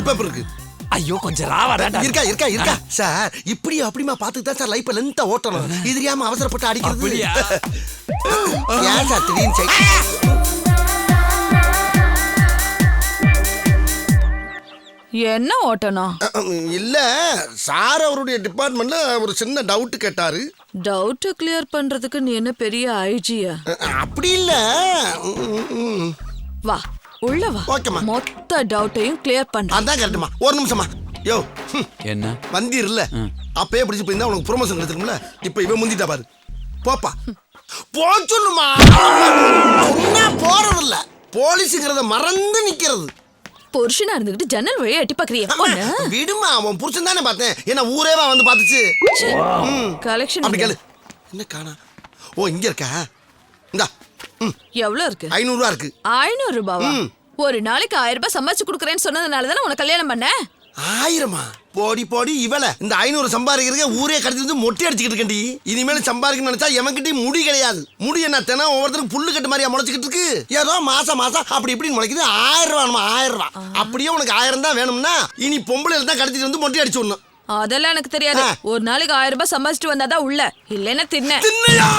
இப்ப எப்படி இருக்கு? ஐயோ கொஞ்சம் ராவாடா. இருக்கா சார். இப்படி அப்படிமா பார்த்துட்டு தான் சார் லைஃப்பை லென்த்தா ஓட்டணும். இது தெரியாம அவசரப்பட்டு அடிக்கிறது. அப்படியா? ஏன் சார் திடீர்னு என்ன ஓட்டணும்? இல்ல சார் அவருடைய டிபார்ட்மெண்ட்ல ஒரு சின்ன டவுட் கேட்டாரு. டவுட் கிளியர் பண்றதுக்கு நீ என்ன பெரிய ஐஜியா? அப்படி இல்ல. வா உள்ள வா. ஓகேமா. மொத்த டவுட்டையும் கிளியர் பண்ற. அதான் கரெக்ட்மா. ஒரு நிமிஷமா. யோ என்ன வந்தீர்ல அப்பயே பிடிச்சு போயிருந்தா உனக்கு ப்ரொமோஷன் கிடைச்சிருக்கும்ல. இப்ப இவன் முந்திட்டா பாரு. போப்பா போ சொல்லுமா. சொன்னா போறதில்ல. போலீஸுங்கிறத மறந்து நிக்கிறது. புருஷனா இருந்துகிட்டு ஜன்னல் வழியா எட்டி பாக்குறியா? விடுமா, அவன் புருஷன் தானே பார்த்தேன். ஏன்னா ஊரேவா வந்து பார்த்துச்சு. கலெக்ஷன் அப்படி கேளு. என்ன காணா? ஓ இங்க இருக்கா? இந்தா. எவ்வளவு இருக்கு? 500 ரூபா இருக்கு. 500 ரூபாவா? ஒரு நாளைக்கு 1000 ரூபாய் சம்பாதிச்சு குடுக்கறேன்னு சொன்னதுனால தானே உனக்கு கல்யாணம் பண்ண. 1000மா? போடி இவள இந்த 500 சம்பாதிக்கிறதுக்கு ஊரே கடிச்சு வந்து மொட்டை அடிச்சுக்கிட்டு இருக்கேன்டி. இனிமேல் சம்பாதிக்கணும்னு நினைச்சா எவன்கிட்டயும் முடி கிடையாது. முடி என்ன தினம் ஒவ்வொருத்தருக்கு புல்லு கட்டு மாதிரியா முளைச்சிக்கிட்டு இருக்கு. ஏதோ மாசம் அப்படி இப்படின்னு முளைக்குது. 1000 ரூபா 1000 ரூபா. அப்படியே உனக்கு 1000 தான் வேணும்னா இனி பொம்பளையில தான் கடிச்சிட்டு வந்து மொட்டை அடிச்சு விடணும். அதெல்லாம் எனக்கு தெரியாது. ஒரு நாளைக்கு 1000 ரூபாய் சம்பாதிச்சுட்டு வந்தாதான் உள்ள. இல்லைன்னா தின்ன. தின்னையா?